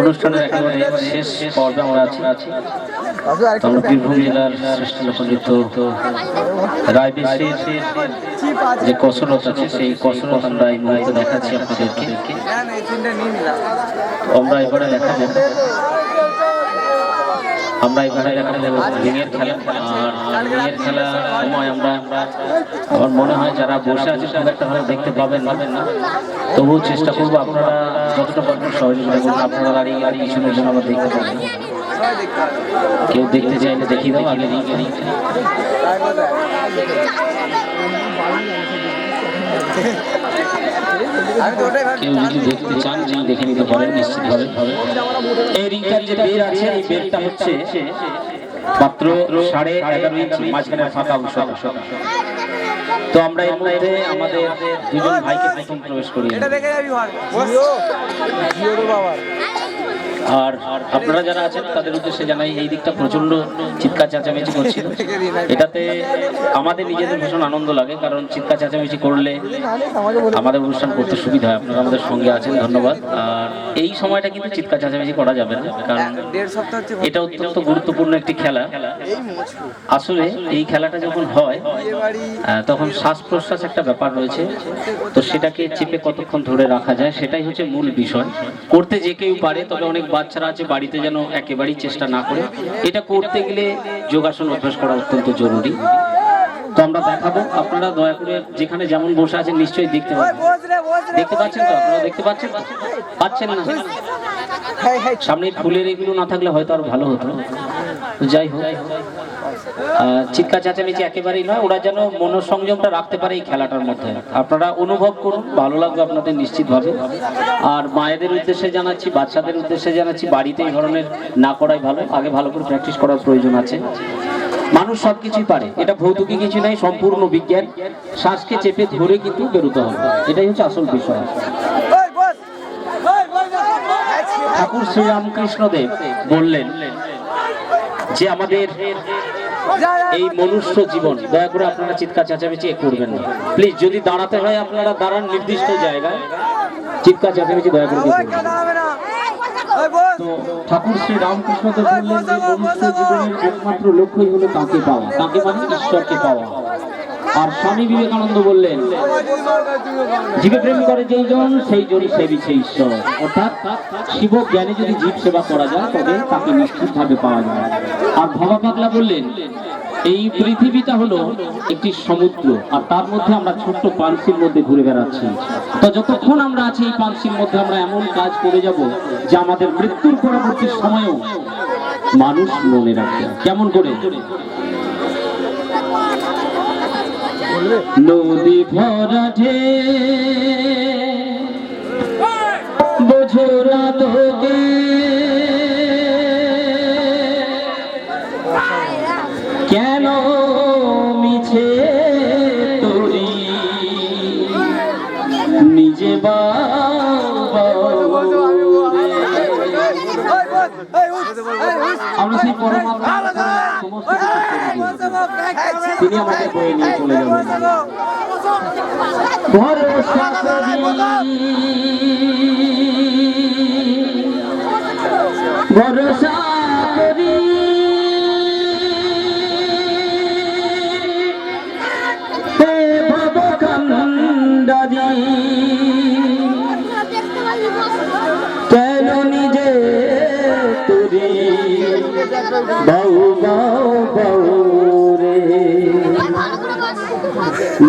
অনুষ্ঠানের একেবারে শেষ পর্বে আমরা আছি। আমরা বীরভূম জেলার শ্রেষ্ঠ লোকনৃত্য রায়বেশির যে কসরত আছে সেই কসরত আমরা এই মুহূর্তে দেখাচ্ছি আপনাদেরকে। আমরা এবারে দেখাবো রিংয়ের খেলা। আর রিংয়ের খেলার সময় আমার মনে হয় যারা বসে আছে খুব একটা ভালো দেখতে পাবেন না, তবুও চেষ্টা করবো আপনারা যতটা পারবেন সহযোগিতা করুন। আপনারা দাঁড়িয়ে পিছনে আবার দেখতে পাবেন। কেউ দেখতে চাইলে দেখিয়ে দাও আগে রিং। কেউ যদি দেখতে চান রিং দেখে নিতে পারেন নিশ্চিত ভাবে। এই রিংটার যে বের আছে এই বেরটা হচ্ছে মাত্র 11.5 ইঞ্চি, মাঝখানে ফাঁকা অংশ। তো আমরা এর মধ্যে আমাদের দুজন ভাইকে প্রথম প্রবেশ করি। আর আপনারা যারা আছেন তাদের উদ্দেশ্যে জানাই এই দিকটা প্রচন্ড চিৎকার চেঁচামেচি করছিল। এটাতে আমাদের নিজেদের ভীষণ আনন্দ লাগে, কারণ চিৎকার চেঁচামেচি করলে আমাদের অনুষ্ঠান করতে সুবিধা হয়। আপনারা আমাদের সঙ্গে আছেন, ধন্যবাদ। আর এই সময়টা কিন্তু চিৎকার চেঁচামেচি করা যাবে না, কারণ এটা অত্যন্ত গুরুত্বপূর্ণ একটি খেলা। আসলে এই খেলাটা যখন হয় তখন শ্বাস প্রশ্বাস একটা ব্যাপার রয়েছে, তো সেটাকে চেপে কতক্ষণ ধরে রাখা যায় সেটাই হচ্ছে মূল বিষয়। করতে যে কেউ পারে, তবে অনেক বাচ্চারা আছে বাড়িতে যেন একেবারেই চেষ্টা না করে। এটা করতে গেলে যোগাসন অভ্যাস করা অত্যন্ত জরুরি। তো আমরা দেখাবো, আপনারা দয়া করে যেখানে যেমন বসে আছেন নিশ্চয়ই দেখতে পাচ্ছেন তো? আপনারা দেখতে পাচ্ছেন না? সামনে ফুলের এগুলো না থাকলে হয়তো আরো ভালো হতো। যাই হোক, চিৎকার চেঁচামেচি একেবারেই নয়, ওরা যেন মনোসংযমটা রাখতে পারে এই খেলাটার মধ্যে। আপনারা অনুভব করুন, ভালো লাগবে আপনাদের নিশ্চিতভাবে। আর মায়েদের উদ্দেশ্যে জানাচ্ছি, বাচ্চাদের উদ্দেশ্যে জানাচ্ছি, বাড়িতে এই ধরনের না করাই ভালো, আগে ভালো করে প্র্যাকটিস করার প্রয়োজন আছে। মানুষ সবকিছুই পারে, এটা ভৌতিক কিছু নাই, সম্পূর্ণ বিজ্ঞান। শ্বাসকে চেপে ধরে কিন্তু বেরোতে হবে, এটাই হচ্ছে আসল বিষয়। ঠাকুর শ্রীরামকৃষ্ণ দেব বললেন যে আমাদের এই মনুষ্য জীবন, দয়া করে আপনারা চিৎকার চেঁচামেচি করবেন না প্লিজ। যদি দাঁড়াতে হয় আপনারা দাঁড়ান নির্দিষ্ট জায়গায়, চিৎকার চেঁচামেচি দয়া করে করবেন না। তো ঠাকুর শ্রী রামকৃষ্ণ দেব বললেন যে মনুষ্য জীবনের একমাত্র লক্ষ্যই হলো তাকে পাওয়া, তাকে মানে ঈশ্বরকে পাওয়া। আর স্বামী বিবেকানন্দ বললেন, জীবে প্রেম করে যেই জন সেই জনই সেবিছে ঈশ্বর। অর্থাৎ শিব জ্ঞানে যদি জীব সেবা করা যায় তবে তাকে নিশ্চিতভাবে পাওয়া যায়। আর ভবা পাগলা বললেন, এই পৃথিবীটা হলো একটি সমুদ্র, আর তার মধ্যে আমরা ছোট্ট পানসির মধ্যে ঘুরে বেড়াচ্ছি। তো যতক্ষণ আমরা আছি এই পানসির মধ্যে আমরা এমন কাজ করে যাব যে আমাদের মৃত্যুর পরবর্তী সময়েও মানুষ মনে রাখবে। কেমন করে? নদী ভরা বোঝো না তোকে, কেন মিছে তোরি নিজে আমরা সেই পরমাত্মা তিনি আমাদের বয়ে নিয়ে চলে যাবেন। ভরসা করি ভরসা করি হে ভবকান্ডারি, কেন নিজে তুরি বাউ বাউ বাউ রে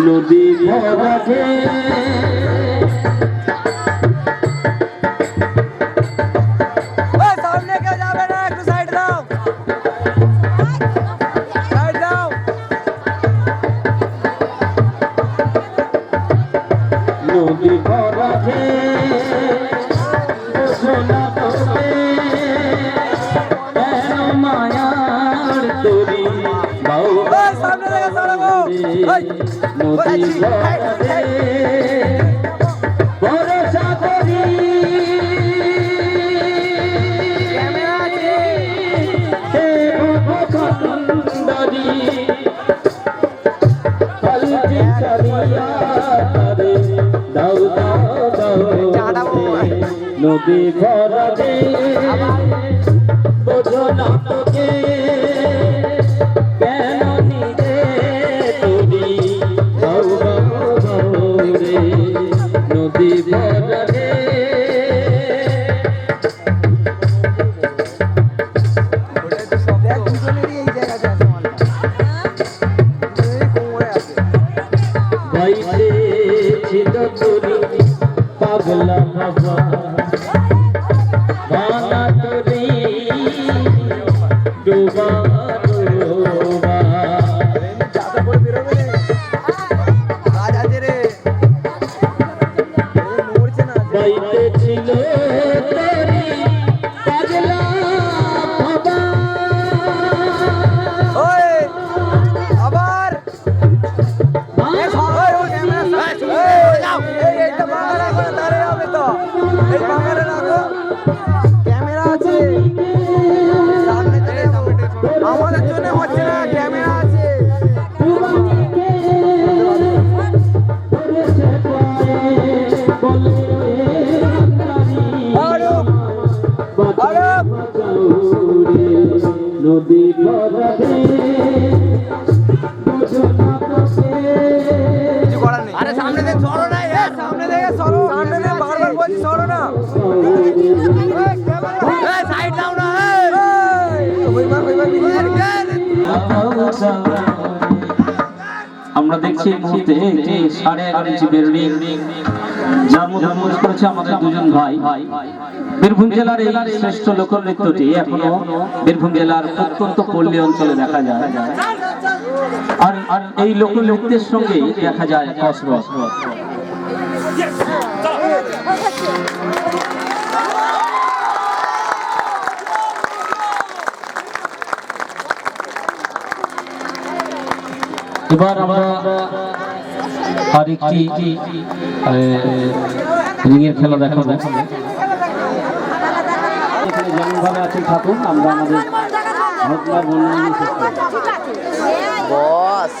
নদী ভরা सामने क्या जावे ना, एक साइड जाओ, साइड जाओ। নদী ভরা সোনা তোকে, কেন মায়ার তোরি বাউ सामने देखो सारा को নদী ভরা ভরসা করি হে ভবকান্ডারি, পলটি চলিয়া রে দাও দাও দাও নদী ভরা বোঝো না তোকে, কেন নিজে তুরি বাউ বাউ বাউ রে নদী ভরা বাইরে ছিল তোরি পাগলা বাবা, বানা তোরি ডোবা ডোবা, বাইরে ছিল তোরি পাগলা বাবা, আবার ক্যামেরা আছে আমাদের জন্য হচ্ছে না, ক্যামেরা আছে। নদী ভরা আরে সামনে দেখ, সরো না, সামনে দেখে সরো, সামনে দেখ, বারবার বলছি সরো না, সাইড দাও না। আমরা দেখছি এই মুহূর্তে যে 11.5 ইঞ্চি বেরুনি, যার মধ্যে প্রবেশ করেছে আমাদের দুজন ভাই। বীরভূম জেলার এই শ্রেষ্ঠ লোকনৃত্যটি এখনো বীরভূম জেলার প্রত্যন্ত পল্লী অঞ্চলে দেখা যায়, আর এই লোকনৃত্যের সঙ্গে দেখা যায় কসরত। এবার আমরা আরেকটি রিংয়ের খেলা দেখাবো। এখানে যেমন ভাবে আছেন থাকুন, আমরা আমাদের ঘটনার বর্ণনা শেষ করব। বস